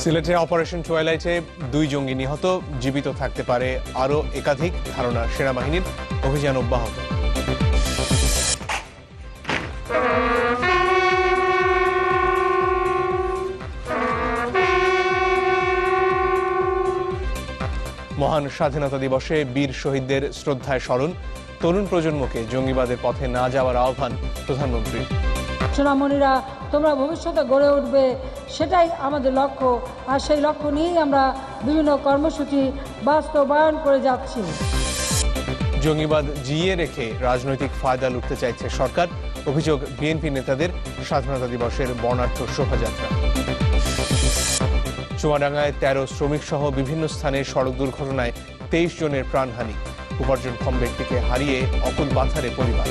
সিলেটে অপারেশন টুয়াইলাইটে 2 জঙ্গি নিহত, জীবিত থাকতে পারে আরও একাধিক ধারণা সেনাবাহিনীর, অভিযান অব্যাহত। মহান স্বাধীনতা দিবসে বীর শহীদদের শ্রদ্ধায় স্মরণ, তরুণ প্রজন্মকে জঙ্গিবাদের পথে না যাওয়ার আহ্বান প্রধানমন্ত্রী। সোনামণিরা, তোমরা ভবিষ্যতে গড়ে উঠবে, সেটাই আমাদের লক্ষ্য, আর সেই লক্ষ্য নিয়েই আমরা বিভিন্ন কর্মসূচি বাস্তবায়ন করে যাচ্ছি। জঙ্গিবাদ জিইয়ে রেখে রাজনৈতিক ফায়দা লুটতে চাইছে সরকার, অভিযোগ বিএনপি নেতাদের। স্বাধীনতা দিবসের বর্ণাঢ্য শোভাযাত্রা। চুয়াডাঙ্গায় 13 শ্রমিক সহ বিভিন্ন স্থানে সড়ক দুর্ঘটনায় 23 জনের প্রাণহানি, উপার্জনক্ষম ব্যক্তিকে হারিয়ে অকুল বাথারে পরিবার।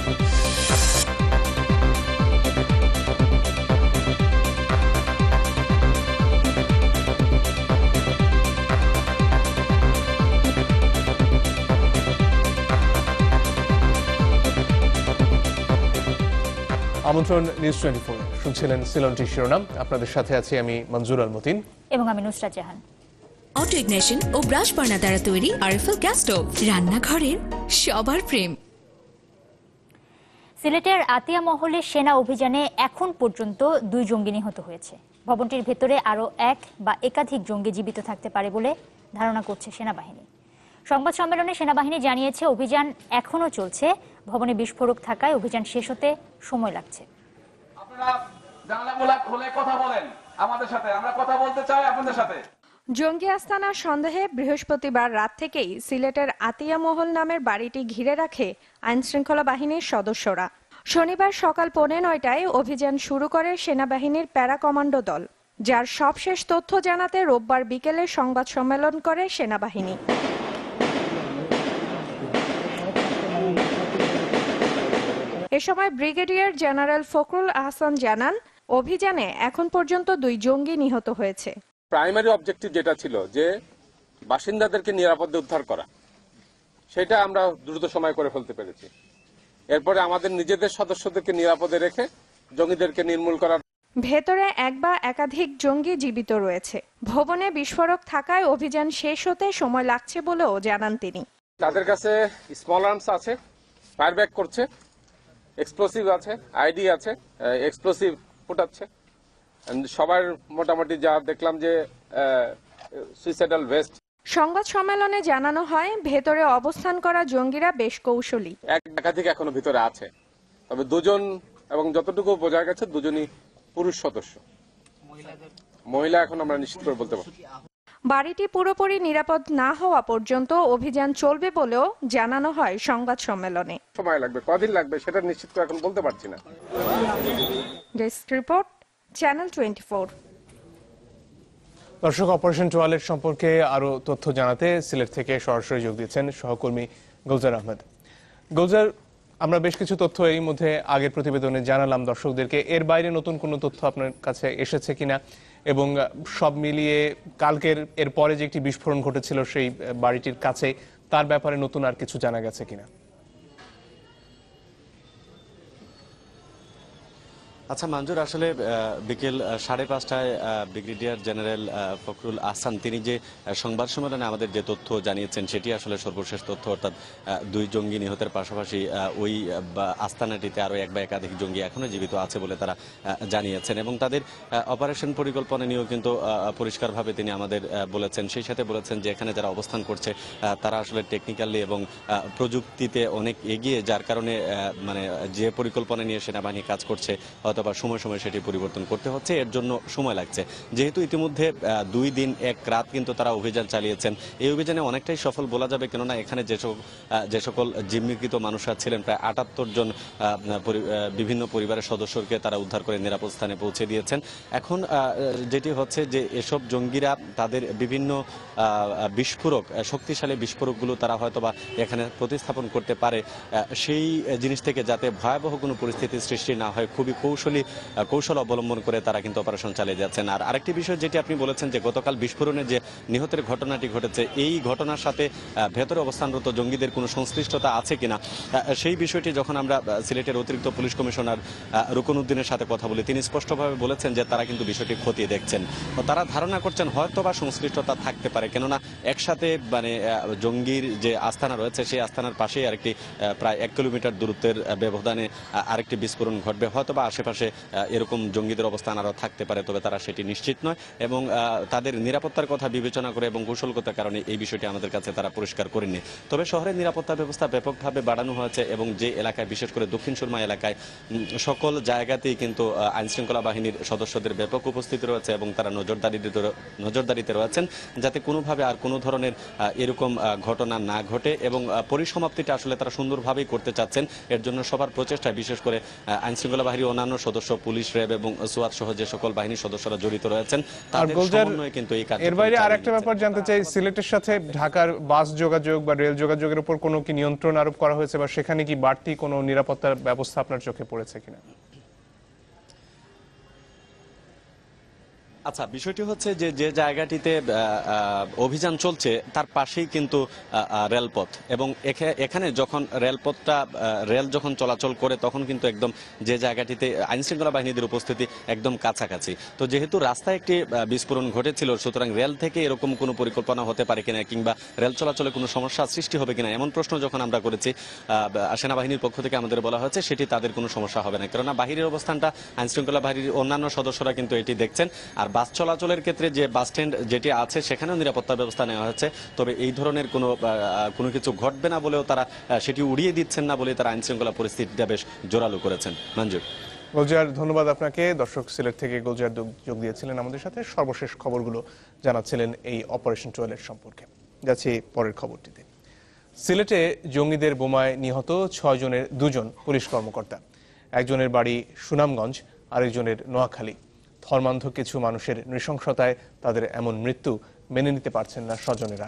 আমন্ত্রণ নিউজ 24, শুনছিলেন সিলনটি শিরোনাম। আপনাদের সাথে আছি আমি মঞ্জুর আল মতিন এবং আমি নুসরাত জাহান। অটো ইগনিশন ও ব্রাশ বার্নার দ্বারা তৈরি আরএফএল গ্যাস স্টোভ, রান্নাঘরের সবার প্রেম। সিলেটের আতিয়া মহলে সেনা অভিযানে এখন পর্যন্ত 2 জঙ্গি নিহত হয়েছে। ভবনটির ভেতরে আরও 1 বা একাধিক জঙ্গি জীবিত থাকতে পারে বলে ধারণা করছে সেনাবাহিনী। সংবাদ সম্মেলনে সেনাবাহিনী জানিয়েছে অভিযান এখনও চলছে। ভবনে বিস্ফোরক থাকায় অভিযান শেষ হতে সময় লাগছে। আপনারা জানালাগুলো খুলে কথা বলেন আমাদের সাথে, আমরা কথা বলতে চাই আপনাদের সাথে। জঙ্গি আস্তানার সন্দেহে বৃহস্পতিবার রাত থেকেই সিলেটের আতিয়া মহল নামের বাড়িটি ঘিরে রাখে আইনশৃঙ্খলা বাহিনীর সদস্যরা। শনিবার সকাল 9:15টায় অভিযান শুরু করে সেনাবাহিনীর প্যারা কমান্ডো দল, যার সবশেষ তথ্য জানাতে রোববার বিকেলে সংবাদ সম্মেলন করে সেনাবাহিনী। এ সময় ব্রিগেডিয়ার জেনারেল ফখরুল আহসান জানান, অভিযানে এখন পর্যন্ত 2 জঙ্গি নিহত হয়েছে। প্রাইমারি অবজেক্টিভ যেটা ছিল যে বাসিন্দাদেরকে নিরাপদে উদ্ধার করা, সেটা আমরা দ্রুত সময় করে ফেলতে পেরেছি। এরপরে আমাদের নিজেদের সদস্যদেরকে নিরাপদে রেখে জঙ্গিদেরকে নির্মূল করার। ভেতরে 1 বা একাধিক জঙ্গি জীবিত রয়েছে। ভবনে বিস্ফোরক থাকায় অভিযান শেষ হতে সময় লাগছে বলেও জানান তিনি। তাদের কাছে স্মল আর্মস আছে, ফায়ার ব্যাক করছে, এক্সপ্লোসিভ আছে, আইডি আছে, এক্সপ্লোসিভ ফুটাচ্ছে। সবার মোটামুটি যা দেখলাম যে সুইসাইডাল ভেস্ট। সংবাদ সম্মেলনে জানানো হয়, ভেতরে অবস্থান করা জঙ্গিরা বেশ কৌশলী। একাধিক এখনো ভিতরে আছে, তবে 2 জন এবং যতটুকু বোঝা গেছে 2 জনই পুরুষ সদস্য। মহিলা এখন আমরা নিশ্চিত করে বলতে পারবো। বাড়িটি পুরোপুরি নিরাপদ না হওয়া পর্যন্ত অভিযান চলবে বলেও জানানো হয় সংবাদ সম্মেলনে। সময় লাগবে, কদিন লাগবে সেটা নিশ্চিত করে এখন বলতে পারছি না। Desk report, channel 24। দর্শক, অপারেশন টুয়াইলাইট সম্পর্কে আরো তথ্য জানাতে সিলেট থেকে সরাসরি যোগ দিচ্ছেন সহকর্মী গুলজার আহমেদ। গুলজার, আমরা বেশ কিছু তথ্য এই মধ্যে আগের প্রতিবেদনে জানালাম দর্শকদেরকে, এর বাইরে নতুন কোনো তথ্য আপনার কাছে এসেছে কিনা, এবং সব মিলিয়ে কালকের এর পরে যে একটি বিস্ফোরণ ঘটেছিল সেই বাড়িটির কাছে, তার ব্যাপারে নতুন আর কিছু জানা গেছে কিনা? আচ্ছা মঞ্জুর, আসলে বিকেল 5:30টায় ব্রিগেডিয়ার জেনারেল ফখরুল আহসান তিনি যে সংবাদ সম্মেলনে আমাদের যে তথ্য জানিয়েছেন সেটি আসলে সর্বশেষ তথ্য, অর্থাৎ 2 জঙ্গি নিহতের পাশাপাশি ওই আস্তানাটিতে আরও 1 বা একাধিক জঙ্গি এখনো জীবিত আছে বলে তারা জানিয়েছেন, এবং তাদের অপারেশন পরিকল্পনা নিয়েও কিন্তু পরিষ্কারভাবে তিনি আমাদের বলেছেন। সেই সাথে বলেছেন যে এখানে যারা অবস্থান করছে তারা আসলে টেকনিক্যালি এবং প্রযুক্তিতে অনেক এগিয়ে, যার কারণে মানে যে পরিকল্পনা নিয়ে সেনাবাহিনী কাজ করছে অথবা সময় সময় সেটি পরিবর্তন করতে হচ্ছে, এর জন্য সময় লাগছে। যেহেতু ইতিমধ্যে 2 দিন 1 রাত কিন্তু তারা অভিযান চালিয়েছেন, এই অভিযানে অনেকটাই সফল বলা যাবে, কেননা এখানে যে সকল জিম্মিকৃত মানুষরা ছিলেন প্রায় 78 জন বিভিন্ন পরিবারের সদস্যকে তারা উদ্ধার করে নিরাপদ স্থানে পৌঁছে দিয়েছেন। এখন যেটি হচ্ছে যে এসব জঙ্গিরা তাদের বিভিন্ন বিস্ফোরক, শক্তিশালী বিস্ফোরকগুলো তারা হয়তোবা এখানে প্রতিস্থাপন করতে পারে, সেই জিনিস থেকে যাতে ভয়াবহ কোনো পরিস্থিতির সৃষ্টি না হয় খুবই কৌশল কৌশল অবলম্বন করে তারা কিন্তু অপারেশন চালিয়ে যাচ্ছেন। আর আরেকটি বিষয় যেটি আপনি বলেছেন যে গতকাল বিস্ফোরণে যে নিহতের ঘটনাটি ঘটেছে, এই ঘটনার সাথে ভেতরে অবস্থানরত জঙ্গিদের কোনো সংশ্লিষ্টতা আছে কিনা, সেই বিষয়টি যখন আমরা সিলেটের অতিরিক্ত পুলিশ কমিশনার রুকন উদ্দিনের সাথে কথা বলি, তিনি স্পষ্টভাবে বলেছেন যে তারা কিন্তু বিষয়টি খতিয়ে দেখছেন। তারা ধারণা করছেন হয়তো বা সংশ্লিষ্টতা থাকতে পারে, কেননা একসাথে মানে জঙ্গির যে আস্তানা রয়েছে সেই আস্তানার পাশেই আরেকটি প্রায় 1 কিলোমিটার দূরত্বের ব্যবধানে আরেকটি বিস্ফোরণ ঘটবে, হয়তো বা আশেপাশে এরকম জঙ্গিদের অবস্থান আরও থাকতে পারে, তবে তারা সেটি নিশ্চিত নয় এবং তাদের নিরাপত্তার কথা বিবেচনা করে এবং কৌশলগত কারণে এই বিষয়টি আমাদের কাছে তারা পরিষ্কার করেননি। তবে শহরের নিরাপত্তা ব্যবস্থা ব্যাপকভাবে বাড়ানো হয়েছে এবং যে এলাকায় বিশেষ করে দক্ষিণ সুরমা এলাকায় সকল জায়গাতেই কিন্তু আইনশৃঙ্খলা বাহিনীর সদস্যদের ব্যাপক উপস্থিতি রয়েছে এবং তারা নজরদারিতে রয়েছেন যাতে কোনোভাবে আর কোনো ধরনের এরকম ঘটনা না ঘটে এবং পরিসমাপ্তিটা আসলে তারা সুন্দরভাবেই করতে চাচ্ছেন। এর জন্য সবার প্রচেষ্টায় বিশেষ করে আইনশৃঙ্খলা বাহিনীর অন্যান্য সদস্য, পুলিশ, র্যাব এবং সোয়াত সহ যে সকল বাহিনীর সদস্যরা জড়িত রয়েছেন তাদের সমন্বয়ে কিন্তু এই কাজ। এর বাইরে আরেকটা ব্যাপার জানতে চাই, সিলেটের সাথে ঢাকার বাস যোগাযোগ বা রেল যোগাযোগের উপর কোনো কি নিয়ন্ত্রণ আরোপ করা হয়েছে বা সেখানে কি বাড়তি কোনো নিরাপত্তার ব্যবস্থা আপনার চোখে পড়েছে কিনা? আচ্ছা, বিষয়টি হচ্ছে যে যে জায়গাটিতে অভিযান চলছে তার পাশেই কিন্তু রেলপথ এবং এখানে যখন রেল যখন চলাচল করে তখন কিন্তু একদম যে জায়গাটিতে আইনশৃঙ্খলা বাহিনীদের উপস্থিতি একদম কাছাকাছি। তো যেহেতু রাস্তায় একটি বিস্ফোরণ ঘটেছিল, সুতরাং রেল থেকে এরকম কোনো পরিকল্পনা হতে পারে কিনা কিংবা রেল চলাচলে কোনো সমস্যা সৃষ্টি হবে কিনা এমন প্রশ্ন যখন আমরা করেছি, সেনাবাহিনীর পক্ষ থেকে আমাদের বলা হয়েছে সেটি তাদের কোনো সমস্যা হবে না, কেননা বাহিরের অবস্থানটা আইনশৃঙ্খলা বাহিনীর অন্যান্য সদস্যরা কিন্তু এটি দেখছেন। আর বাস চলাচলের ক্ষেত্রে যে বাস স্ট্যান্ড যেটি আছে সেখানেও নিরাপত্তা ব্যবস্থা নেওয়া হয়েছে, তবে এই ধরনের কোনো কিছু ঘটবে না বলেও তারা সেটি উড়িয়ে দিচ্ছেন না বলে তারা আইনশৃঙ্খলা পরিস্থিতিটা বেশ জোরালো করেছেন। মঞ্জুর। গুলজার, ধন্যবাদ আপনাকে। দর্শক, সিলেট থেকে গুলজার যোগ দিয়েছিলেন আমাদের সাথে, সর্বশেষ খবরগুলো জানাচ্ছিলেন এই অপারেশন টুয়েলভ সম্পর্কে। যাচ্ছি পরের খবরটিতে। সিলেটে জঙ্গিদের বোমায় নিহত 6 জনের 2 জন পুলিশ কর্মকর্তা। একজনের বাড়ি সুনামগঞ্জ, আরেকজনের নোয়াখালী। ধর্মান্ধ কিছু মানুষের নৃশংসতায় তাদের এমন মৃত্যু মেনে নিতে পারছেন না স্বজনেরা।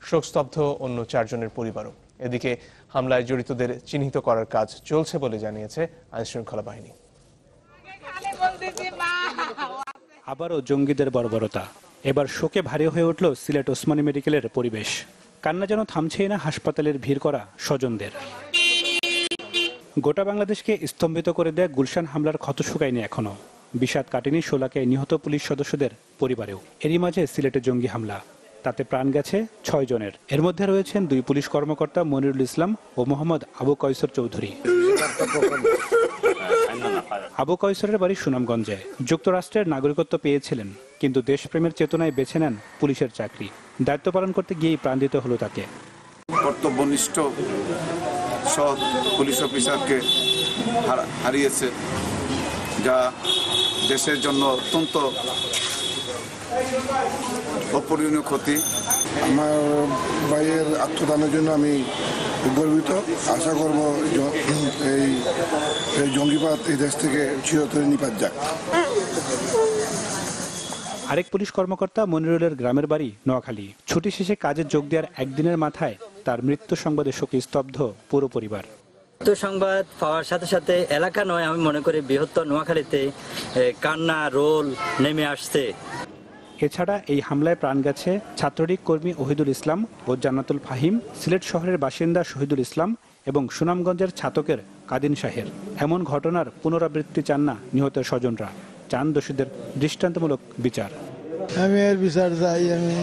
শোকস্তব্ধ অন্য 4 জনের পরিবারও। এদিকে হামলায় জড়িতদের চিহ্নিত করার কাজ চলছে বলে জানিয়েছে আইনশৃঙ্খলা বাহিনী। আবারও জঙ্গিদের বর্বরতা, এবার শোকে ভারী হয়ে উঠল সিলেট ওসমানী মেডিকেলের পরিবেশ। কান্না যেন থামছেই না হাসপাতালের ভিড় করা স্বজনদের। গোটা বাংলাদেশকে স্তম্ভিত করে দেয়া গুলশান হামলার ক্ষত শুকায়নি এখনো। বিষাদ কাটেনি শোলাকে নিহত পুলিশ সদস্যদের পরিবারেও। এরই মাঝে সিলেটে জঙ্গি হামলা, তাতে প্রাণ গেছে 6 জনের। এর মধ্যে রয়েছেন 2 পুলিশ কর্মকর্তা মনিরুল ইসলাম ও মোহাম্মদ আবু কয়সর চৌধুরী। আবু কয়সরের বাড়ি সুনামগঞ্জে। যুক্তরাষ্ট্রের নাগরিকত্ব পেয়েছিলেন, কিন্তু দেশপ্রেমের চেতনায় বেছে নেন পুলিশের চাকরি। দায়িত্ব পালন করতে গিয়েই প্রাণ দিতে হলো তাকে। কর্তব্যনিষ্ঠ সৎ পুলিশ অফিসারকে হারিয়েছে, যা দেশের জন্য অত্যন্ত অপূরণীয় ক্ষতি। আমার ভাইয়ের আত্মদানের জন্য আমি গর্বিত। আশা করব এই জঙ্গিবাদ এই দেশ থেকে চিরতরে নিপাত যাক। আরেক পুলিশ কর্মকর্তা মনিরুলের গ্রামের বাড়ি নোয়াখালী। ছুটি শেষে কাজে যোগ দেওয়ার একদিনের মাথায় তার মৃত্যু সংবাদে শোকে স্তব্ধ পুরো পরিবার। সংবাদ পাওয়ার সাথে সাথে এলাকা নয়, আমি মনে করি বৃহত্তর নোয়াখালীতে কান্না রোল নেমে আসছে। এছাড়া এই হামলায় প্রাণ গেছে ছাত্রলীগ কর্মী ওহিদুল ইসলাম ও জান্নাতুল ফাহিম, সিলেট শহরের বাসিন্দা শহীদুল ইসলাম এবং সুনামগঞ্জের ছাতকের কাদিন শাহের। এমন ঘটনার পুনরাবৃত্তি চান না নিহতের স্বজনরা, চান দোষীদের দৃষ্টান্তমূলক বিচার। আমি এর বিচার চাই, আমি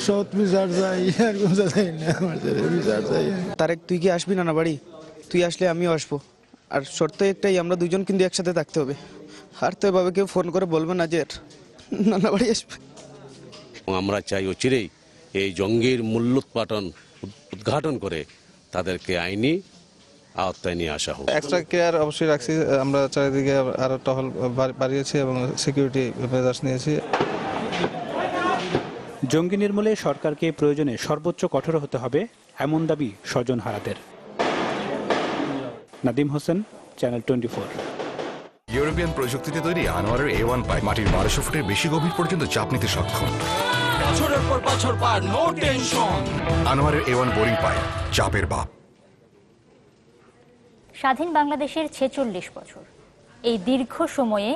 সৎ বিচার চাই, আর কোন চাই না, আমার বিচার চাই। তারেক, তুই কি আসবি না বাড়ি? তুই আসলে আমিও আসবো। আর শর্ত একটাই, আমরা 2জন কিন্তু একসাথে থাকতে হবে। আর তো এভাবে কেউ ফোন করে বলবে না যে নানা বাড়ি আসবে। আমরা চাই অচিরেই এই জঙ্গির মূল্যোৎপাটন উদ্ঘাটন করে তাদেরকে আইনি আওতায় নিয়ে আসা হোক। এক্সট্রা কেয়ার অবশ্যই রাখছি, আমরা চারিদিকে আরো টহল বাড়িয়েছি এবং সিকিউরিটি মেজার্স নিয়েছি। জঙ্গি নির্মূলে সরকারকে প্রয়োজনে সর্বোচ্চ কঠোর হতে হবে, এমন দাবি স্বজন হারাদের। নাদিম হোসেন, চ্যানেল 24। ইউরোপিয়ান প্রযুক্তিতে তৈরি আনোয়ারের A1 পাইপ মাটির 1200 ফুটের বেশি গভীর পর্যন্ত চাপ নিতে সক্ষম। বছরের পর বছর পার, নো টেনশন। আনোয়ারের A1 বোরিং পাইপ, চাপের বাপ। স্বাধীন বাংলাদেশের 46 বছর, এই দীর্ঘ সময়ে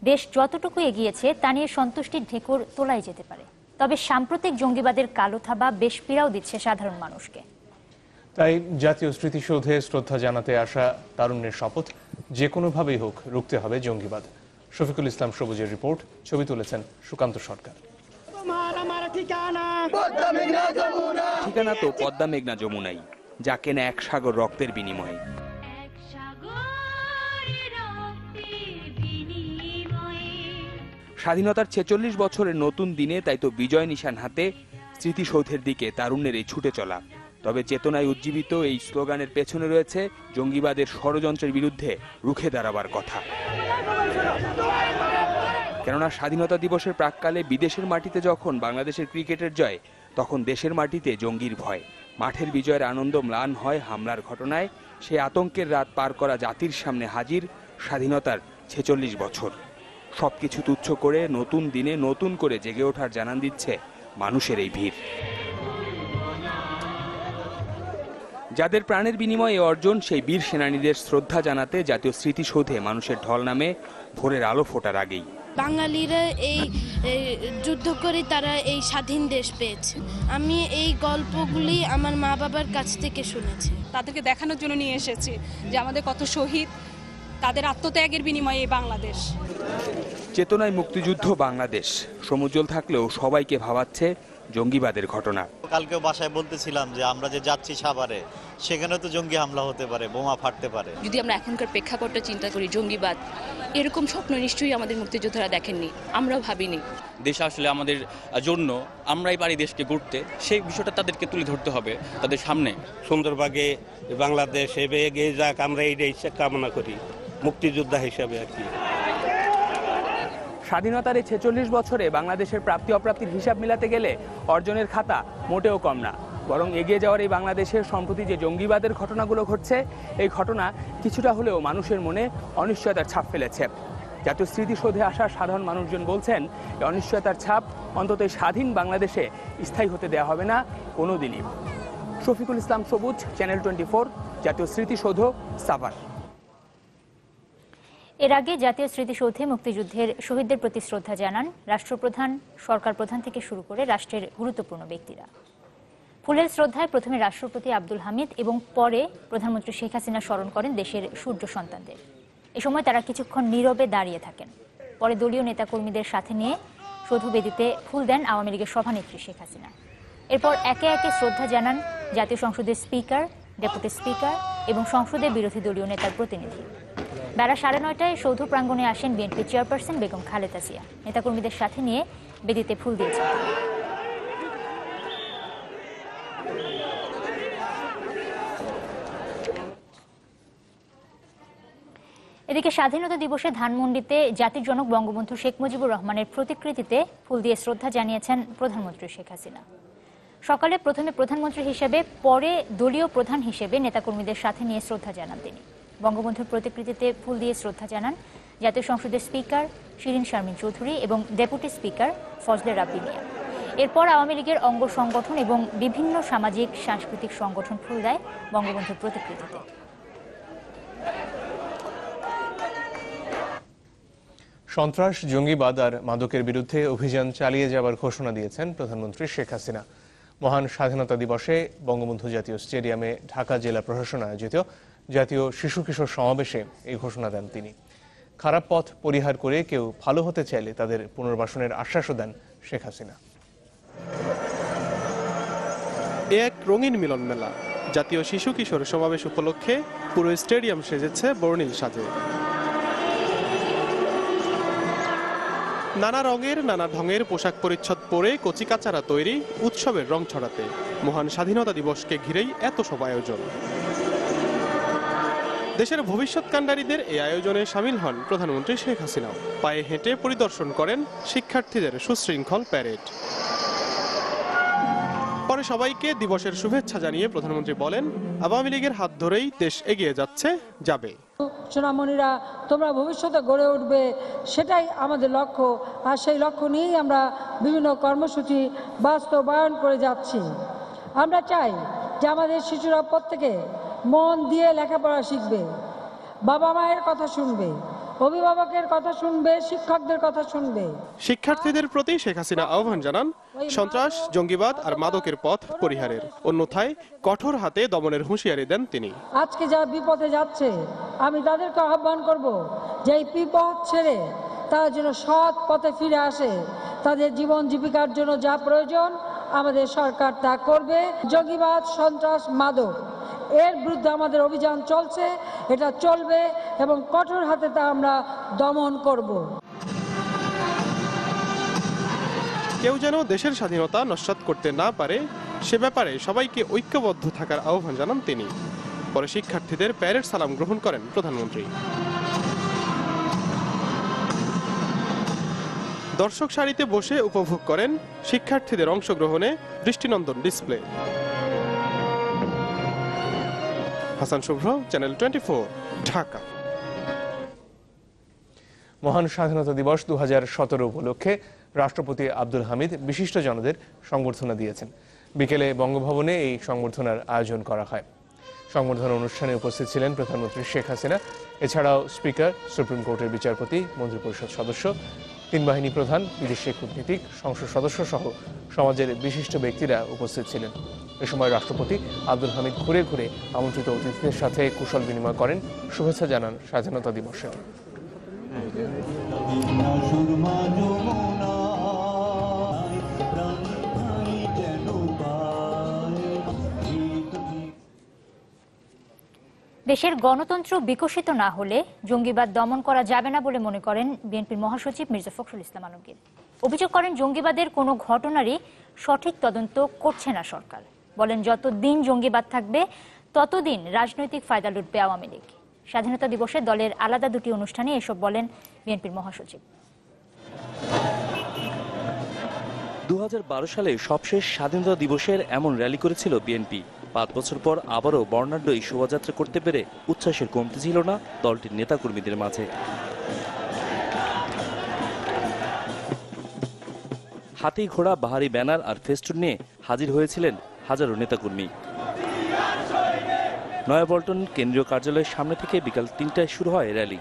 দেশ যতটুকু এগিয়েছে তা নিয়ে সন্তুষ্টির ঢেকুর তোলাই যেতে পারে, তবে সাম্প্রতিক জঙ্গিবাদের কালো থাবা বেশ পীড়াও দিচ্ছে সাধারণ মানুষকে। তাই জাতীয় স্মৃতিসৌধে শ্রদ্ধা জানাতে আসা তারুণ্যের শপথ, যে কোনোভাবেই হোক রুখতে হবে জঙ্গিবাদ। শফিকুল ইসলাম সবুজের রিপোর্ট, ছবি তুলেছেন সুকান্ত সরকার। ঠিকানা তো পদ্মা মেঘনা যমুনাই, যা কেনা এক সাগর রক্তের বিনিময়ে। স্বাধীনতার ৪৬ বছরের নতুন দিনে তাই তো বিজয় নিশান হাতে স্মৃতিসৌধের দিকে তারুণ্যের এই ছুটে চলা। তবে চেতনায় উজ্জীবিত এই স্লোগানের পেছনে রয়েছে জঙ্গিবাদের ষড়যন্ত্রের বিরুদ্ধে রুখে দাঁড়াবার কথা। কেননা স্বাধীনতা দিবসের প্রাক্কালে বিদেশের মাটিতে যখন বাংলাদেশের ক্রিকেটের জয়, তখন দেশের মাটিতে জঙ্গির ভয়। মাঠের বিজয়ের আনন্দ ম্লান হয় হামলার ঘটনায়। সেই আতঙ্কের রাত পার করা জাতির সামনে হাজির স্বাধীনতার ৪৬ বছর। সবকিছু তুচ্ছ করে নতুন দিনে নতুন করে জেগে ওঠার জানান দিচ্ছে মানুষের এই ভিড়। যাদের প্রাণের বিনিময়ে অর্জন, সেই বীর সেনানীদের শ্রদ্ধা জানাতে জাতীয় স্মৃতিসৌধে মানুষের ঢল নামে ভোরের আলো ফোটার আগেই। বাঙালিরা এই যুদ্ধ করে তারা এই স্বাধীন দেশ পেয়েছে। আমি এই গল্পগুলি আমার মা বাবার কাছ থেকে শুনেছি। তাদেরকে দেখানোর জন্য নিয়ে এসেছি যে আমাদের কত শহীদ, তাদের আত্মত্যাগের বিনিময়ে এই বাংলাদেশ। চেতনায় মুক্তিযুদ্ধ বাংলাদেশ সমুজ্জ্বল থাকলেও সবাইকে ভাবাচ্ছে জঙ্গিবাদের ঘটনা। কালকেও বাসায় বলতেছিলাম যে আমরা যে যাচ্ছি সাভারে, সেখানে তো জঙ্গি হামলা হতে পারে, বোমা ফাটতে পারে। যদি আমরা এখনকার প্রেক্ষাপটটা চিন্তা করি, জঙ্গিবাদ এরকম স্বপ্ন নিশ্চয়ই আমাদের মুক্তিযোদ্ধারা দেখেননি, আমরাও ভাবিনি। দেশ আসলে আমাদের জন্য, আমরাই পারি দেশকে গড়তে, সেই বিষয়টা তাদেরকে তুলে ধরতে হবে তাদের সামনে। সুন্দরভাবে বাংলাদেশ এগিয়ে যাক, আমরা এইটাই কামনা করি মুক্তিযোদ্ধা হিসাবে আর কি। স্বাধীনতার এই ৪৬ বছরে বাংলাদেশের প্রাপ্তি অপ্রাপ্তির হিসাব মিলাতে গেলে অর্জনের খাতা মোটেও কম না। বরং এগিয়ে যাওয়ার এই বাংলাদেশের সম্প্রতি যে জঙ্গিবাদের ঘটনাগুলো ঘটছে, এই ঘটনা কিছুটা হলেও মানুষের মনে অনিশ্চয়তার ছাপ ফেলেছে। জাতীয় স্মৃতিসৌধে আসা সাধারণ মানুষজন বলছেন, এই অনিশ্চয়তার ছাপ অন্তত স্বাধীন বাংলাদেশে স্থায়ী হতে দেওয়া হবে না কোনোদিনই। শফিকুল ইসলাম সবুজ, চ্যানেল 24, জাতীয় স্মৃতিসৌধ, সাভার। এর আগে জাতীয় স্মৃতিসৌধে মুক্তিযুদ্ধের শহীদদের প্রতি শ্রদ্ধা জানান রাষ্ট্রপ্রধান, সরকার প্রধান থেকে শুরু করে রাষ্ট্রের গুরুত্বপূর্ণ ব্যক্তিরা। ফুলের শ্রদ্ধায় প্রথমে রাষ্ট্রপতি আব্দুল হামিদ এবং পরে প্রধানমন্ত্রী শেখ হাসিনা স্মরণ করেন দেশের সূর্য সন্তানদের। এ সময় তারা কিছুক্ষণ নীরবে দাঁড়িয়ে থাকেন। পরে দলীয় নেতাকর্মীদের সাথে নিয়ে সৌধবেদিতে ফুল দেন আওয়ামী লীগের সভানেত্রী শেখ হাসিনা। এরপর একে একে শ্রদ্ধা জানান জাতীয় সংসদের স্পিকার, ডেপুটি স্পিকার এবং সংসদের বিরোধী দলীয় নেতার প্রতিনিধি। বেলা 9:30টায় সৌধ প্রাঙ্গণে আসেন বিএনপি চেয়ারপারসন বেগম খালেদা জিয়া। নেতাকর্মীদের সাথে নিয়ে বেদিতে ফুল দিয়েছেন। এদিকে স্বাধীনতা দিবসে ধানমন্ডিতে জাতির জনক বঙ্গবন্ধু শেখ মুজিবুর রহমানের প্রতিকৃতিতে ফুল দিয়ে শ্রদ্ধা জানিয়েছেন প্রধানমন্ত্রী শেখ হাসিনা। সকালে প্রথমে প্রধানমন্ত্রী হিসেবে, পরে দলীয় প্রধান হিসেবে নেতাকর্মীদের সাথে নিয়ে শ্রদ্ধা জানান তিনি। বঙ্গবন্ধুর প্রতিকৃতিতে ফুল দিয়ে শ্রদ্ধা জানান জাতীয় সংসদের স্পিকার শিরিন শারমিন চৌধুরী এবং ডেপুটি স্পিকার ফজলে রাব্বি মিয়া। এরপর আওয়ামী লীগের অঙ্গ সংগঠন এবং বিভিন্ন সামাজিক সাংস্কৃতিক সংগঠন ফুল দেয় বঙ্গবন্ধুর প্রতিকৃতিতে। সন্ত্রাস, জঙ্গিবাদ আর মাদকের বিরুদ্ধে অভিযান চালিয়ে যাবার ঘোষণা দিয়েছেন প্রধানমন্ত্রী শেখ হাসিনা। মহান স্বাধীনতা দিবসে বঙ্গবন্ধু জাতীয় স্টেডিয়ামে ঢাকা জেলা প্রশাসন আয়োজিত জাতীয় শিশু কিশোর সমাবেশে এই ঘোষণা দেন তিনি। খারাপ পথ পরিহার করে কেউ ভালো হতে চাইলে তাদের পুনর্বাসনের আশ্বাসও দেন শেখ হাসিনা। এক রঙিন মিলন মেলা, জাতীয় শিশু কিশোর সমাবেশ উপলক্ষে পুরো স্টেডিয়াম সেজেছে বর্ণিল সাজে। নানা রঙের নানা ঢঙের পোশাক পরিচ্ছদ পরে কচিকাচারা তৈরি উৎসবের রং ছড়াতে। মহান স্বাধীনতা দিবসকে ঘিরেই এত সব আয়োজন। দেশের ভবিষ্যৎ কাণ্ডারীদের এই আয়োজনে সামিল হন প্রধানমন্ত্রী শেখ হাসিনাও। পায়ে হেঁটে পরিদর্শন করেন শিক্ষার্থীদের সুশৃঙ্খল প্যারেড। পরে সবাইকে দিবসের শুভেচ্ছা জানিয়ে প্রধানমন্ত্রী বলেন, আওয়ামী লীগের হাত ধরেই দেশ এগিয়ে যাচ্ছে, যাবে। সোনামণিরা, তোমরা ভবিষ্যতে গড়ে উঠবে, সেটাই আমাদের লক্ষ্য। আর সেই লক্ষ্য নিয়েই আমরা বিভিন্ন কর্মসূচি বাস্তবায়ন করে যাচ্ছি। আমরা চাই যে আমাদের শিশুরা প্রত্যেকে মন দিয়ে লেখাপড়া শিখবে, বাবা মায়ের কথা শুনবে, অভিভাবকের কথা শুনবে, শিক্ষকদের কথা শুনবে। শিক্ষার্থীদের প্রতি শেখ হাসিনা আহ্বান জানান সন্ত্রাস, জঙ্গিবাদ আর মাদকের পথ পরিহারের, অন্যথায় কঠোর হাতে দমনের হুঁশিয়ারি দেন তিনি। আজকে যারা বিপথে যাচ্ছে আমি তাদেরকে আহ্বান করব যে এই বিপদ ছেড়ে তারা যেন সৎ পথে ফিরে আসে। তাদের জীবন জীবিকার জন্য যা প্রয়োজন আমাদের সরকার তা করবে। জঙ্গিবাদ, সন্ত্রাস, মাদক এর বিরুদ্ধে আমাদের অভিযান চলছে, এটা চলবে এবং কঠোর হাতে তা আমরা দমন করব। কেউ যেন দেশের স্বাধীনতা নস্যাৎ করতে না পারে সে ব্যাপারে সবাইকে ঐক্যবদ্ধ থাকার আহ্বান জানান তিনি। পরে শিক্ষার্থীদের প্যারেড সালাম গ্রহণ করেন প্রধানমন্ত্রী। দর্শক সারিতে বসে উপভোগ করেন শিক্ষার্থীদের অংশগ্রহণে দৃষ্টিনন্দন ডিসপ্লে। হাসান শুভ্র, চ্যানেল 24, ঢাকা। মহান স্বাধীনতা দিবস 2017 উপলক্ষে রাষ্ট্রপতি আব্দুল হামিদ বিশিষ্টজনদের সংবর্ধনা দিয়েছেন। বিকেলে বঙ্গভবনে এই সংবর্ধনার আয়োজন করা হয়। সংবর্ধনা অনুষ্ঠানে উপস্থিত ছিলেন প্রধানমন্ত্রী শেখ হাসিনা, এছাড়াও স্পিকার, সুপ্রিম কোর্টের বিচারপতি, মন্ত্রিপরিষদ সদস্য, 3 বাহিনী প্রধান, বিদেশি কূটনীতিক, সংসদ সদস্য সহ সমাজের বিশিষ্ট ব্যক্তিরা উপস্থিত ছিলেন। এ সময় রাষ্ট্রপতি আব্দুল হামিদ ঘুরে ঘুরে আমন্ত্রিত অতিথিদের সাথে কুশল বিনিময় করেন, শুভেচ্ছা জানান স্বাধীনতা দিবসের। দেশের গণতন্ত্র বিকশিত না হলে জঙ্গিবাদ দমন করা যাবে না বলে মনে করেন বিএনপির মহাসচিব মির্জা ফখরুল ইসলাম আলমগীর। অভিযোগ করেন জঙ্গিবাদের কোনো ঘটনারই সঠিক তদন্ত করছে না সরকার। বলেন যতদিন জঙ্গিবাদ থাকবে ততদিন রাজনৈতিক ফায়দা লুটবে আওয়ামী লীগ। স্বাধীনতা দিবসে দলের আলাদা দুটি অনুষ্ঠানে এসব বলেন বিএনপির মহাসচিব। 2012 সালে সবশেষ স্বাধীনতা দিবসের এমন র্যালি করেছিল বিএনপি। 5 বছর পর আবারও বর্ণাঢ্য এই শোভাযাত্রা করতে পেরে উচ্ছ্বাসের কমতি ছিল না দলটির নেতাকর্মীদের মাঝে। হাতি ঘোড়া, বাহারি ব্যানার আর ফেস্টুন নিয়ে হাজির হয়েছিলেন হাজারো নেতাকর্মী। নয়াপল্টন কেন্দ্রীয় কার্যালয়ের সামনে থেকে বিকাল 3টায় শুরু হয় র্যালি।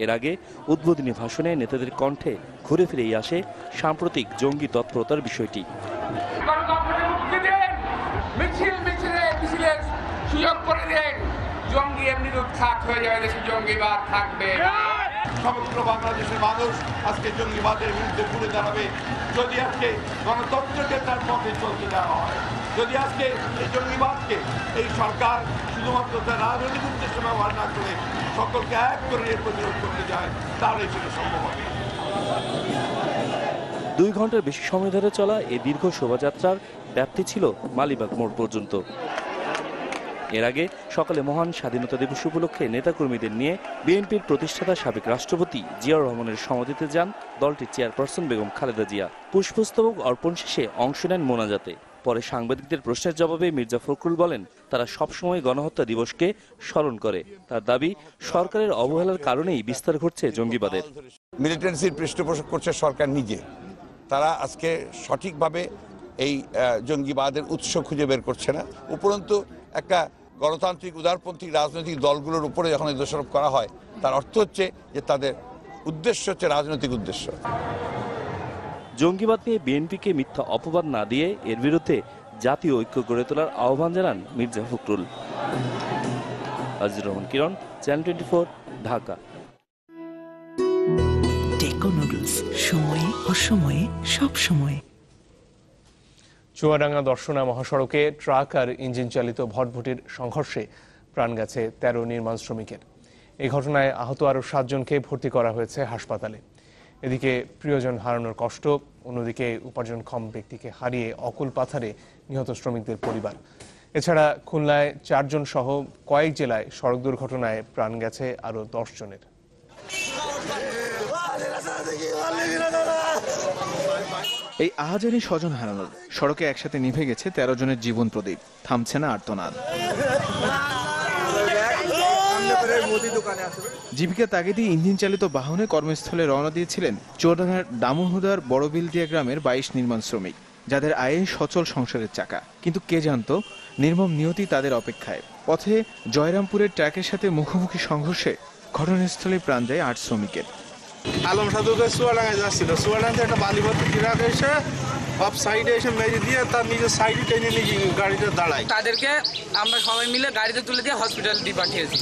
এর আগে উদ্বোধনী ভাষণে নেতাদের কণ্ঠে ঘুরে ফিরেই আসে সাম্প্রতিক জঙ্গি তৎপরতার বিষয়টি। সুযোগ করে দেন, জঙ্গি এমনি উৎখাত হয়ে যাবে, দেশে জঙ্গিবাদ থাকবে না। সমগ্র বাংলাদেশের মানুষ আজকে জঙ্গিবাদের বিরুদ্ধে ঘুরে দাঁড়াবে যদি আজকে গণতন্ত্রকে তার পথে চলতে দেওয়া হয়। যদি আজকে এই জঙ্গিবাদকে এই সরকার শুধুমাত্র তার রাজনৈতিক উদ্দেশ্যে ব্যবহার না করে সকলকে এক করে প্রতিরোধ করতে যায়, তাহলে সেটা সম্ভব হবে। 2 ঘন্টার বেশি সময় ধরে চলা এই দীর্ঘ শোভাযাত্রার ব্যাপ্তি ছিল মালিবাগ মোড় পর্যন্ত। এর আগে সকালে মহান স্বাধীনতা দিবস উপলক্ষে নেতাকর্মীদের নিয়ে বিএনপির প্রতিষ্ঠাতা সাবেক রাষ্ট্রপতি জিয়াউর রহমানের সমাধিতে যান দলটির চেয়ারপারসন বেগম খালেদা জিয়া। পুষ্পস্তবক অর্পণ শেষে অংশ নেন মোনাজাতে। পরে সাংবাদিকদের প্রশ্নের জবাবে মির্জা ফখরুল বলেন, তারা সবসময় গণহত্যা দিবসকে স্মরণ করে। তার দাবি, সরকারের অবহেলার কারণেই বিস্তার ঘটছে জঙ্গিবাদের। মিলিটেন্সির পৃষ্ঠপোষক করছে সরকার নিজে। তারা আজকে সঠিকভাবে এই জঙ্গিবাদের উৎস খুঁজে বের করছে না। উপরন্তু একটা গণতান্ত্রিক উদারপন্থী রাজনৈতিক দলগুলোর উপরে যখন দোষারোপ করা হয়, তার অর্থ হচ্ছে যে তাদের উদ্দেশ্য হচ্ছে রাজনৈতিক উদ্দেশ্য। জঙ্গিবাদ নিয়ে বিএনপিকে মিথ্যা অপবাদ না দিয়ে এর বিরুদ্ধে জাতীয় ঐক্য গড়ে তোলার আহ্বান জানান মির্জা ফখরুল। আজিজুর রহমান কিরণ, চ্যানেল 24, ঢাকা। টেকো নুডলস, সময়ে অসময়ে সব সময়। চুয়াডাঙ্গা দর্শনা মহাসড়কে ট্রাক আর ইঞ্জিন চালিত ভটভটির সংঘর্ষে প্রাণ গেছে 13 নির্মাণ শ্রমিকের। এই ঘটনায় আহত আরও 7 জনকে ভর্তি করা হয়েছে হাসপাতালে। এদিকে প্রিয়জন হারানোর কষ্ট, অন্যদিকে উপার্জনক্ষম ব্যক্তিকে হারিয়ে অকুল পাথারে নিহত শ্রমিকদের পরিবার। এছাড়া খুলনায় 4 জন সহ কয়েক জেলায় সড়ক দুর্ঘটনায় প্রাণ গেছে আরও 10 জনের। এই আহাজারি স্বজন হারানোর সড়কে একসাথে নিভে গেছে 13 জনের জীবন প্রদীপ। থামছে না আর্তনাদ। জীবিকা তাগিদে ইঞ্জিন চালিত বাহনে কর্মস্থলে রওনা দিয়েছিলেন চুয়াডাঙ্গার দামোহদার বড়বিলদিয়া গ্রামের 22 নির্মাণ শ্রমিক, যাদের আয়ে সচল সংসারের চাকা। কিন্তু কে জানতো নির্মম নিয়তি তাদের অপেক্ষায়। পথে জয়রামপুরের ট্রাকের সাথে মুখোমুখি সংঘর্ষে ঘটনাস্থলে প্রাণ যায় 8 শ্রমিকের। আলম সাধুকে চুয়াডাঙ্গায় যাচ্ছিল, চুয়াডাঙ্গাতে একটা বালিভর্তি ট্রাক এসে অফ সাইডে এসে মেরে দিয়ে তার নিজের সাইডে টেনে নিয়ে গাড়িটা দাঁড়ায়। তাদেরকে আমরা সবাই মিলে গাড়িতে তুলে দিয়ে হসপিটাল দিয়ে পাঠিয়েছি।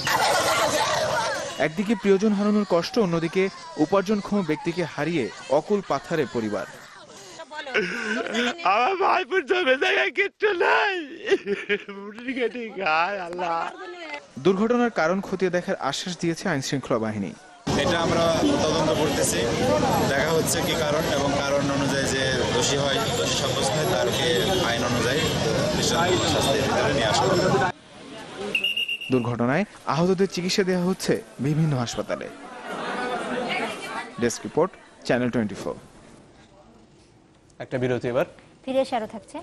একদিকে প্রিয়জন হারানোর কষ্ট, অন্যদিকে উপার্জনক্ষম ব্যক্তিকে হারিয়ে অকুল পাথারে পরিবার। আমার ভাইপুর জমে জায়গায় কিচ্ছু নাই। আল্লাহ, দুর্ঘটনার কারণ খতিয়ে দেখার আশ্বাস দিয়েছে আইন শৃঙ্খলা বাহিনী। এটা আমরা তদন্ত করতেছি, দেখা হচ্ছে কি কারণ, এবং কারণ অনুযায়ী যে দোষী হয়, দোষী সাব্যস্ত হয়, তারকে আইন অনুযায়ী শাস্তির ভিতরে নিয়ে আসা হবে। দুর্ঘটনায় আহতদের চিকিৎসা দেওয়া হচ্ছে বিভিন্ন হাসপাতালে। Desk report, channel 24। একটা বিরতি, এবার ফিরে এসে আরো থাকছে।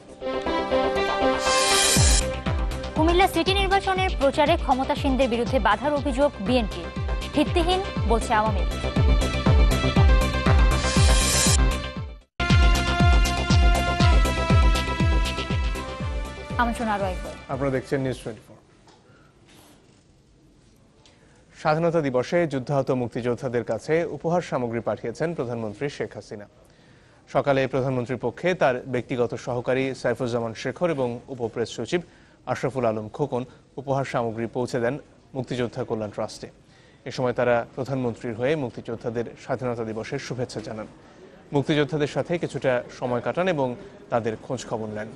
কুমিল্লা সিটি নির্বাচনের প্রচারে ক্ষমতাসীনদের বিরুদ্ধে বাধার অভিযোগ বিএনপি ভিত্তিহীন বলছে আওয়ামী লীগ। আমন্ত্রণ আরো একবার। আপনারা দেখছেন নিউজ 24। স্বাধীনতা দিবসে যুদ্ধাহত মুক্তিযোদ্ধাদের কাছে উপহার সামগ্রী পাঠিয়েছেন প্রধানমন্ত্রী শেখ হাসিনা। সকালে প্রধানমন্ত্রীর পক্ষে তার ব্যক্তিগত সহকারী সাইফুজ্জামান শেখর এবং উপপ্রেস সচিব আশরাফুল আলম খোকন উপহার সামগ্রী পৌঁছে দেন মুক্তিযোদ্ধা কল্যাণ ট্রাস্টে। এ সময় তারা প্রধানমন্ত্রীর হয়ে মুক্তিযোদ্ধাদের স্বাধীনতা দিবসের শুভেচ্ছা জানান, মুক্তিযোদ্ধাদের সাথে কিছুটা সময় কাটান এবং তাদের খোঁজ খবর নেন।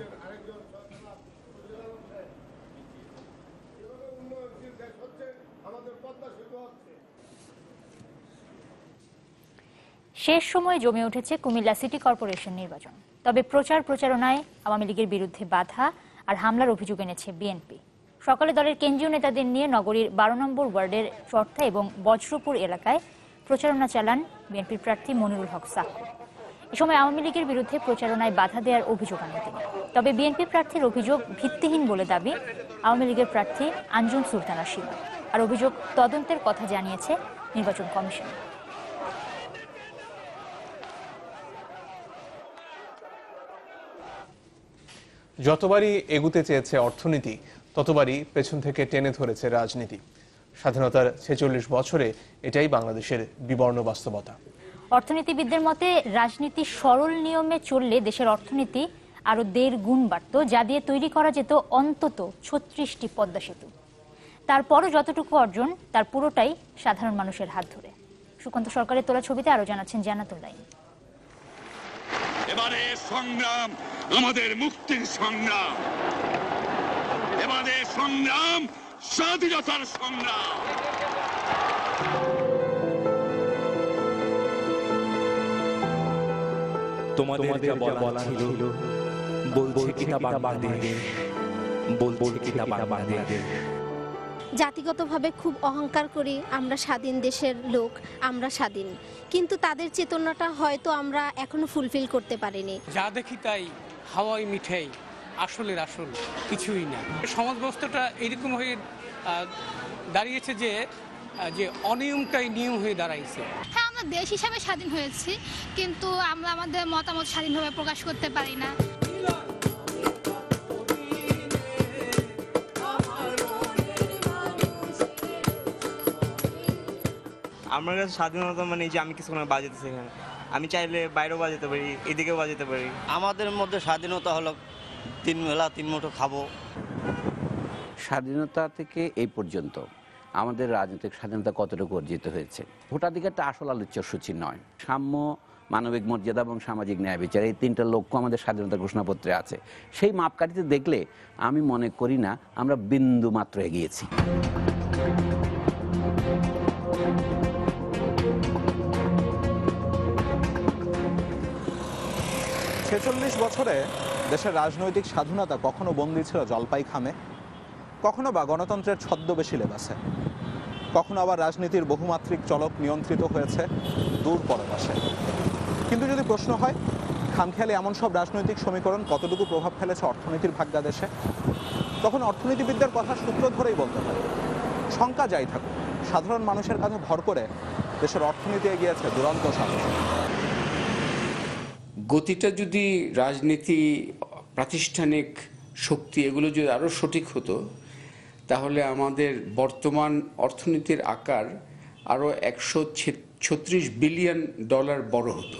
শেষ সময়ে জমে উঠেছে কুমিল্লা সিটি কর্পোরেশন নির্বাচন। তবে প্রচারণায় আওয়ামী লীগের বিরুদ্ধে বাধা আর হামলার অভিযোগ এনেছে বিএনপি। সকালে দলের কেন্দ্রীয় নেতাদের নিয়ে নগরীর 12 নম্বর ওয়ার্ডের চর্থা এবং বজ্রপুর এলাকায় প্রচারণা চালান বিএনপির প্রার্থী মনিরুল হক সাক্কু। এ সময় আওয়ামী লীগের বিরুদ্ধে প্রচারণায় বাধা দেওয়ার অভিযোগ আনেন তিনি। তবে বিএনপি প্রার্থীর অভিযোগ ভিত্তিহীন বলে দাবি আওয়ামী লীগের প্রার্থী আঞ্জুম সুলতানা সীমা। আর অভিযোগ তদন্তের কথা জানিয়েছে নির্বাচন কমিশন। যতবারই এগুতে চেয়েছে অর্থনীতি, ততবারই পেছন থেকে টেনে ধরেছে রাজনীতি। স্বাধীনতার 46 বছরে এটাই বাংলাদেশের বিবর্ণ বাস্তবতা। অর্থনীতিবিদদের মতে রাজনীতি সরল নিয়মে চললে দেশের অর্থনীতি আরো 1.5 গুণ বাড়ত, যা দিয়ে তৈরি করা যেত অন্তত 36টি পদ্মা সেতু। তারপরও যতটুকু অর্জন তার পুরোটাই সাধারণ মানুষের হাত ধরে। সুকান্ত সরকারের তোলা ছবিতে আরো জানাচ্ছেন জান্নাতুল্লাহ। এবারে সংগ্রাম আমাদের মুক্তির সংগ্রাম, এবারে সংগ্রাম স্বাধীনতার সংগ্রাম। তোমাদের যা বলা ছিল বলছে কিনা বাংলাদেশ, বলছে কিনা বাংলাদেশ। জাতিগতভাবে খুব অহংকার করি আমরা স্বাধীন দেশের লোক, আমরা স্বাধীন, কিন্তু তাদের চেতনাটা হয়তো আমরা এখনো ফুলফিল করতে পারিনি। যা দেখি তাই হাওয়াই মিঠাই, আসলের আসল কিছুই না। সমাজ ব্যবস্থাটা এরকম হয়ে দাঁড়িয়েছে যে অনিয়মটাই নিয়ম হয়ে দাঁড়াইছে। হ্যাঁ, আমরা দেশ হিসাবে স্বাধীন হয়েছি, কিন্তু আমরা আমাদের মতামত স্বাধীনভাবে প্রকাশ করতে পারি না। আমার কাছে স্বাধীনতা মানে যে আমি কিছুক্ষণ বাজাতেছি, এখানে আমি চাইলে বাইরেও বাজাতে পারি, এদিকেও বাজাতে পারি। আমাদের মধ্যে স্বাধীনতা হলো 3 বেলা 3 মুঠো খাবো। স্বাধীনতা থেকে এই পর্যন্ত আমাদের রাজনৈতিক স্বাধীনতা কতটুকু অর্জিত হয়েছে, ভোটাধিকারটা আসল আলোচ্য সূচি নয়। সাম্য, মানবিক মর্যাদা এবং সামাজিক ন্যায় বিচার, এই 3টা লক্ষ্য আমাদের স্বাধীনতা ঘোষণাপত্রে আছে। সেই মাপকাঠিতে দেখলে আমি মনে করি না আমরা বিন্দু মাত্র এগিয়েছি। 46 বছরে দেশের রাজনৈতিক স্বাধীনতা কখনো বন্দী ছিল জলপাই খামে, কখনো বা গণতন্ত্রের ছদ্মবেশী লেবাসে, কখনো আবার রাজনীতির বহুমাত্রিক চলক নিয়ন্ত্রিত হয়েছে দূর পরবাসে। কিন্তু যদি প্রশ্ন হয় খামখেয়ালি এমন সব রাজনৈতিক সমীকরণ কতটুকু প্রভাব ফেলেছে অর্থনীতির ভাগ্যাদেশে, তখন অর্থনীতিবিদদের কথা সূত্র ধরেই বলতে হয় শঙ্কা যাই থাকুক, সাধারণ মানুষের কাছে ভর করে দেশের অর্থনীতি এগিয়েছে দুরন্ত সাহস। গতিটা যদি রাজনীতি, প্রাতিষ্ঠানিক শক্তি এগুলো যদি আরও সঠিক হতো, তাহলে আমাদের বর্তমান অর্থনীতির আকার আরও $136 বিলিয়ন বড় হতো।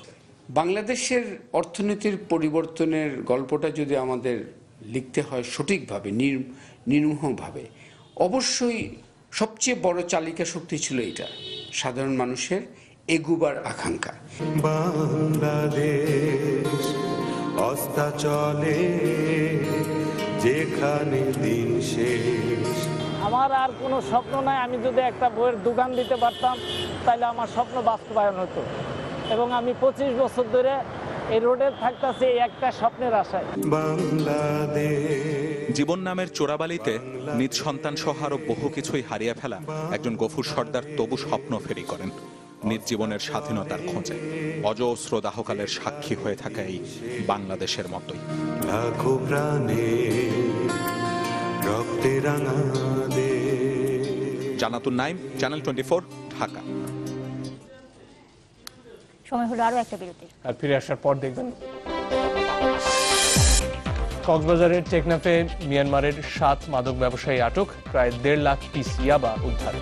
বাংলাদেশের অর্থনীতির পরিবর্তনের গল্পটা যদি আমাদের লিখতে হয় সঠিকভাবে, নির্মোহভাবে, অবশ্যই সবচেয়ে বড় চালিকা শক্তি ছিল এটা, সাধারণ মানুষের এগুবার আকাঙ্ক্ষা। বাংলাদেশ অস্তাচলে যেখানে দিন শেষ। আমার আর কোনো স্বপ্ন নাই। আমি যদি একটা বইয়ের দোকান দিতে পারতাম তাহলে আমার স্বপ্ন বাস্তবায়ন হতো, এবং আমি 25 বছর ধরে এই রোডে থাকতেছি এই একটা স্বপ্নের আশায়। জীবন নামের চোরাবালিতে নিজ সন্তান সহ আরো বহু কিছুই হারিয়ে ফেলা একজন গফুর সর্দার তবু স্বপ্ন ফেরি করেন নিজ জীবনের স্বাধীনতার খোঁজে, অজস্র দাহকালের সাক্ষী হয়ে থাকা এই বাংলাদেশের মতোই। লাখো প্রাণে রক্তে রাঙা দেশ। জানাতুন নাইম, চ্যানেল 24, ঢাকা। সময় হলো আরো একটা বিরতি, আর ফিরে আসার পর দেখবেন কক্সবাজারের টেকনাফে মিয়ানমারের 7 মাদক ব্যবসায়ী আটক, প্রায় 1.5 লাখ পিস ইয়াবা উদ্ধার।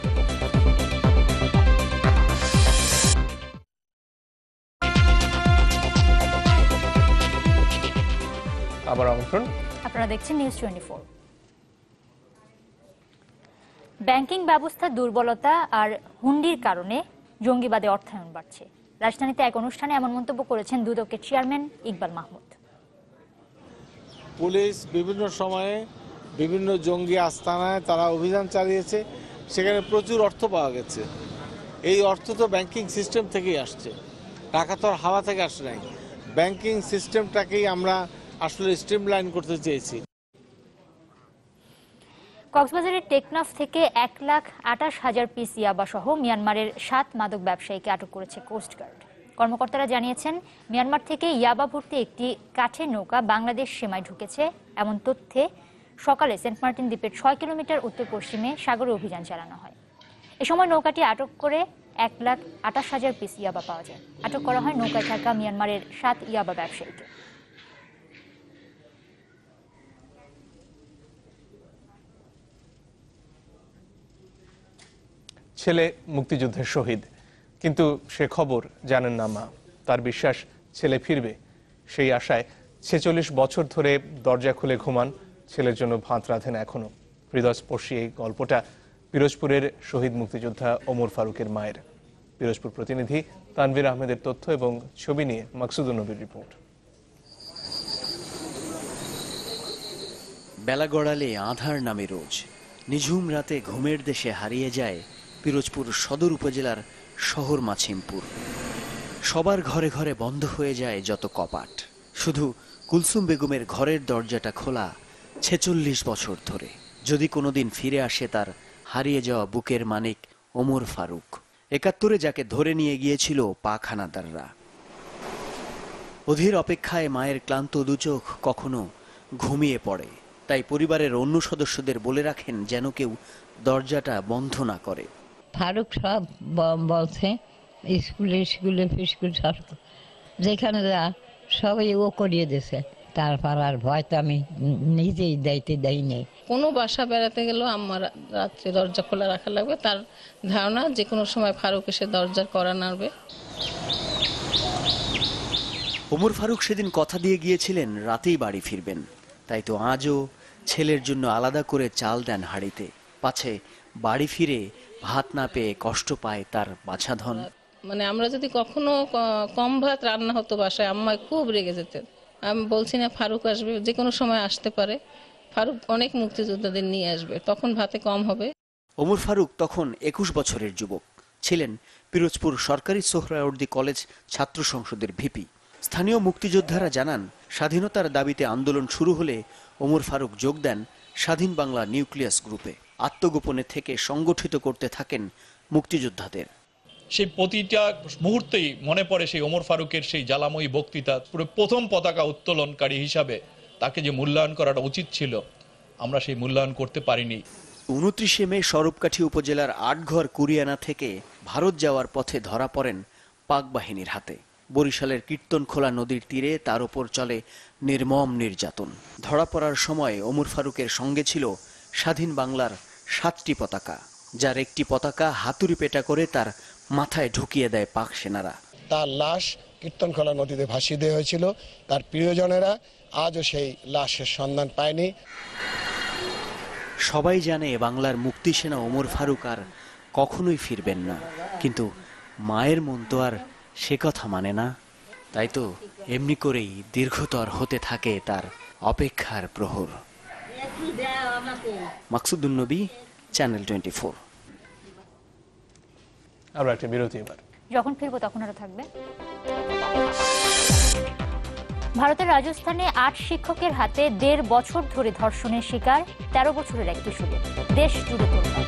আবার আমন্ত্রণ, আপনারা দেখছেন নিউজ 24। ব্যাংকিং ব্যবস্থার দুর্বলতা আর হুন্ডির কারণে জঙ্গিবাদে অর্থায়ন বাড়ছে। রাজধানীতে এক অনুষ্ঠানে এমন মন্তব্য করেছেন দুদকের চেয়ারম্যান ইকবাল মাহমুদ। পুলিশ বিভিন্ন সময়ে বিভিন্ন জঙ্গি আস্তানায় তারা অভিযান চালিয়েছে, সেখানে প্রচুর অর্থ পাওয়া গেছে। এই অর্থ তো ব্যাংকিং সিস্টেম থেকেই আসছে, টাকা তো আর হাওয়া থেকে আসে নাই। ব্যাংকিং সিস্টেমটাকেই আমরা আসলে স্ট্রিমলাইন করতে চেয়েছি। কক্সবাজারের টেকনাফ থেকে 1,28,000 পিস ইয়াবা সহ মিয়ানমারের 7 মাদক ব্যবসায়ীকে আটক করেছে কোস্টগার্ড। কর্মকর্তারা জানিয়েছেন, মিয়ানমার থেকে ইয়াবা ভর্তি একটি কাঠের নৌকা বাংলাদেশ সীমায় ঢুকেছে। এমন তথ্যে সকালে সেন্ট মার্টিন দ্বীপের 6 কিলোমিটার উত্তর পশ্চিমে সাগরে অভিযান চালানো হয়। এ সময় নৌকাটি আটক করে 1,28,000 পিস ইয়াবা পাওয়া যায়। আটক করা হয় নৌকায় থাকা মিয়ানমারের 7 ইয়াবা ব্যবসায়ীকে। ছেলে মুক্তিযুদ্ধের শহীদ, কিন্তু সে খবর জানেন না মা। তার বিশ্বাস ছেলে ফিরবে, সেই আশায় 46 বছর ধরে দরজা খুলে ঘুমান, ছেলের জন্য ভাত রাঁধেন এখনো। হৃদয়স্পর্শী এই গল্পটা পিরোজপুরের শহীদ মুক্তিযোদ্ধা ওমর ফারুকের মায়ের। পিরোজপুর প্রতিনিধি তানভীর আহমেদের তথ্য এবং ছবি নিয়ে মাকসুদুন নবীর রিপোর্ট। বেলা গড়ালে আঁধার নামে রোজ, নিঝুম রাতে ঘুমের দেশে হারিয়ে যায় পিরোজপুর সদর উপজেলার শহর মাছিমপুর। সবার ঘরে ঘরে বন্ধ হয়ে যায় যত কপাট, শুধু কুলসুম বেগমের ঘরের দরজাটা খোলা 46 বছর ধরে। যদি কোনোদিন ফিরে আসে তার হারিয়ে যাওয়া বুকের মানিক ওমর ফারুক, 71-এ যাকে ধরে নিয়ে গিয়েছিল পাক হানাদাররা। অধীর অপেক্ষায় মায়ের ক্লান্ত দুচোখ কখনো ঘুমিয়ে পড়ে, তাই পরিবারের অন্য সদস্যদের বলে রাখেন যেন কেউ দরজাটা বন্ধ না করে। ফারুক সব বলছে, স্কুলে ফিস্কুল সব যেখানে যা সবাই ও করিয়ে দিয়েছে। তারপর আর ভয় তো আমি নিজেই দায়িত্ব দেই নেই। কোনো বাসা বেড়াতে গেলেও আমার রাত্রে দরজা খোলা রাখা লাগবে, তার ধারণা যে কোনো সময় ফারুক এসে দরজার কড়া নাড়বে। ওমর ফারুক সেদিন কথা দিয়ে গিয়েছিলেন রাতেই বাড়ি ফিরবেন, তাই তো আজও ছেলের জন্য আলাদা করে চাল দেন হাঁড়িতে, পাছে বাড়ি ফিরে ভাত না পেয়ে কষ্ট পায় তার বাছাধন। মানে আমরা যদি কখনো কম ভাত রান্না হতো বাসায়, আম্মা খুব রেগে যেতেন। আমি বলছি না ফারুক আসবে, যে কোনো সময় আসতে পারে, ফারুক অনেক মুক্তিযোদ্ধাদের নিয়ে আসবে, তখন ভাতে কম হবে। ওমর ফারুক তখন 21 বছরের যুবক, ছিলেন পিরোজপুর সরকারি সোহরাওয়ার্দী কলেজ ছাত্র সংসদের ভিপি। স্থানীয় মুক্তিযোদ্ধারা জানান, স্বাধীনতার দাবিতে আন্দোলন শুরু হলে ওমর ফারুক যোগ দেন স্বাধীন বাংলা নিউক্লিয়াস গ্রুপে। আত্মগোপনে থেকে সংগঠিত করতে থাকেন মুক্তিযোদ্ধাদের। সেই প্রতিটা মুহূর্তেই মনে পড়ে সেই ওমর ফারুকের সেই জ্বালাময়ী বক্তৃতা। প্রথম পতাকা উত্তোলনকারী হিসাবে তাকে যে মূল্যায়ন করাটা উচিত ছিল, আমরা সেই মূল্যায়ন করতে পারিনি। 29 মে সরবকাঠি উপজেলার আটঘর কুরিয়ানা থেকে ভারত যাওয়ার পথে ধরা পড়েন পাক বাহিনীর হাতে। বরিশালের কীর্তনখোলা নদীর তীরে তার উপর চলে নির্মম নির্যাতন। ধরা পড়ার সময় ওমর ফারুকের সঙ্গে ছিল স্বাধীন বাংলার 7টি পতাকা, যার একটি পতাকা হাতুড়ি পেটা করে তার মাথায় ঢুকিয়ে দেয় পাক সেনারা। তার লাশ কীর্তনখোলা নদীতে ভাসিয়ে দেওয়া হয়েছিল। তার প্রিয়জনেরা আজও সেই লাশের সন্ধান পায়নি। সবাই জানে বাংলার মুক্তি সেনা ওমর ফারুক আর কখনোই ফিরবেন না, কিন্তু মায়ের মন তো আর সে কথা মানে না। তাই তো এমনি করেই দীর্ঘতর হতে থাকে তার অপেক্ষার প্রহর। মাকসুদুন নবী, চ্যানেল 24। আমরা একটা বিরতি এবার। যখন ফিরবো তখন আরো থাকবে। ভারতের রাজস্থানে 8 শিক্ষকের হাতে 1.5 বছর ধরে ধর্ষণের শিকার 13 বছরের এক কিশোরী। দেশ জুড়ে তোলপাড়।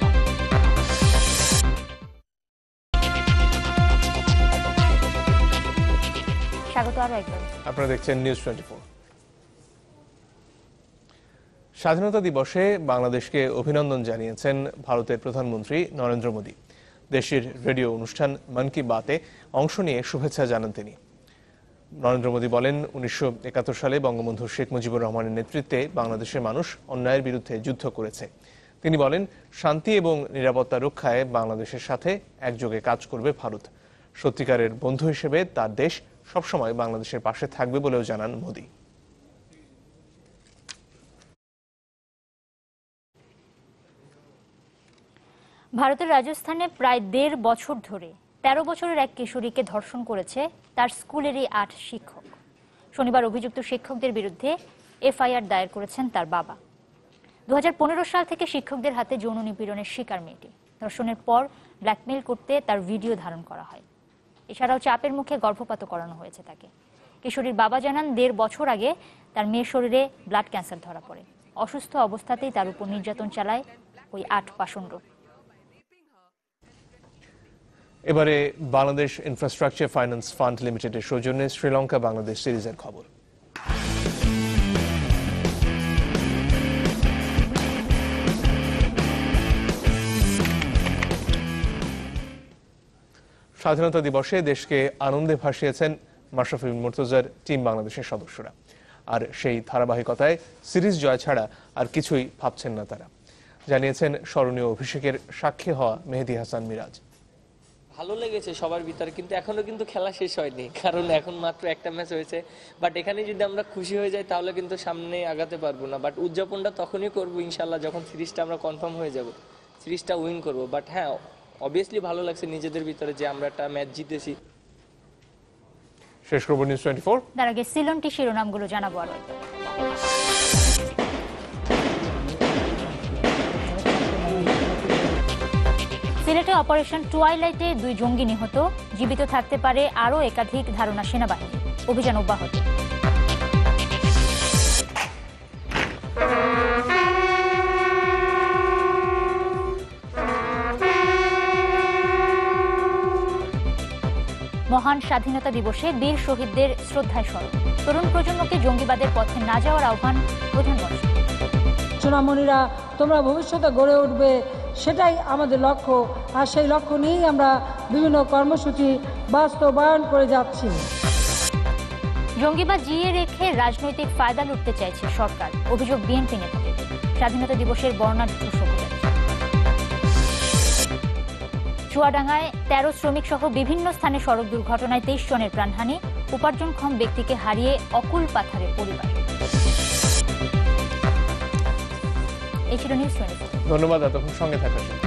স্বাগত আরো একবার। আপনারা দেখছেন নিউজ 24। স্বাধীনতা দিবসে বাংলাদেশকে অভিনন্দন জানিয়েছেন ভারতের প্রধানমন্ত্রী নরেন্দ্র মোদী। দেশের রেডিও অনুষ্ঠান মন কি বাতে অংশ নিয়ে শুভেচ্ছা জানান তিনি। নরেন্দ্র মোদী বলেন, 1971 সালে বঙ্গবন্ধু শেখ মুজিবুর রহমানের নেতৃত্বে বাংলাদেশের মানুষ অন্যায়ের বিরুদ্ধে যুদ্ধ করেছে। তিনি বলেন, শান্তি এবং নিরাপত্তা রক্ষায় বাংলাদেশের সাথে একযোগে কাজ করবে ভারত। সত্যিকারের বন্ধু হিসেবে তার দেশ সবসময় বাংলাদেশের পাশে থাকবে বলেও জানান মোদী। ভারতের রাজস্থানে প্রায় 1.5 বছর ধরে 13 বছরের এক কিশোরীকে ধর্ষণ করেছে তার স্কুলেরই 8 শিক্ষক। শনিবার অভিযুক্ত শিক্ষকদের বিরুদ্ধে এফআইআর দায়ের করেছেন তার বাবা। 2015 সাল থেকে শিক্ষকদের হাতে যৌন নিপীড়নের শিকার মেয়েটি। ধর্ষণের পর ব্ল্যাকমেইল করতে তার ভিডিও ধারণ করা হয়। এছাড়াও চাপের মুখে গর্ভপাত করানো হয়েছে তাকে। কিশোরীর বাবা জানান, 1.5 বছর আগে তার মেয়ের শরীরে ব্লাড ক্যান্সার ধরা পড়ে। অসুস্থ অবস্থাতেই তার উপর নির্যাতন চালায় ওই 8 পাষণ্ড। এবারে বাংলাদেশ ইনফ্রাস্ট্রাকচার ফাইন্যান্স ফান্ড লিমিটেডের সৌজন্যে শ্রীলঙ্কা বাংলাদেশ সিরিজের খবর। স্বাধীনতা দিবসে দেশকে আনন্দে ভাসিয়েছেন মাশরাফি বিন মুর্তজার টিম বাংলাদেশের সদস্যরা। আর সেই ধারাবাহিকতায় সিরিজ জয় ছাড়া আর কিছুই ভাবছেন না তারা, জানিয়েছেন স্মরণীয় অভিষেকের সাক্ষী হওয়া মেহেদী হাসান মিরাজ। ভালো লেগেছে সবার ভিতরে, কিন্তু এখনো কিন্তু খেলা শেষ হয়নি, কারণ এখন মাত্র একটা ম্যাচ হয়েছে। বাট এখানে যদি আমরা খুশি হয়ে যাই তাহলে কিন্তু সামনে আগাতে পারবো না। বাট উদযাপনটা তখনই করবো ইনশাল্লাহ যখন সিরিজটা আমরা কনফার্ম হয়ে যাব, সিরিজটা উইন করবো। বাট হ্যাঁ, অবভিয়াসলি ভালো লাগছে নিজেদের ভিতরে যে আমরা একটা ম্যাচ জিতেছি। শেষ করব নিউজ 24। তার আগে সিলনটি শিরোনামগুলো জানাবো আরো একবার। সিলেটে অপারেশন টুয়াইলাইটে 2 জঙ্গি নিহত, জীবিত থাকতে পারে আরও একাধিক ধারণা সেনাবাহিনী। অভিযান অব্যাহত। মহান স্বাধীনতা দিবসে বীর শহীদদের শ্রদ্ধায় স্মরণ। তরুণ প্রজন্মকে জঙ্গিবাদের পথে না যাওয়ার আহ্বান প্রধানমন্ত্রী। সোনামণিরা, তোমরা ভবিষ্যতে গড়ে উঠবে, সেটাই আমাদের লক্ষ্য। আর সেই লক্ষ্য নিয়েই আমরা বিভিন্ন কর্মসূচি বাস্তবায়ন করে যাচ্ছি। জঙ্গিবাদ জিইয়ে রেখে রাজনৈতিক ফায়দা লুটতে চাইছে সরকার, অভিযোগ বিএনপি নেতাদের। স্বাধীনতা দিবসের বর্ণাঢ্য শোভাযাত্রা। চুয়াডাঙ্গায় 13 শ্রমিক সহ বিভিন্ন স্থানে সড়ক দুর্ঘটনায় 23 জনের প্রাণহানি, উপার্জনক্ষম ব্যক্তিকে হারিয়ে অকুল পাথারে পরিবার। এই ছিল নিউজ 24। ধন্যবাদ এতক্ষণ সঙ্গে থাকার জন্য।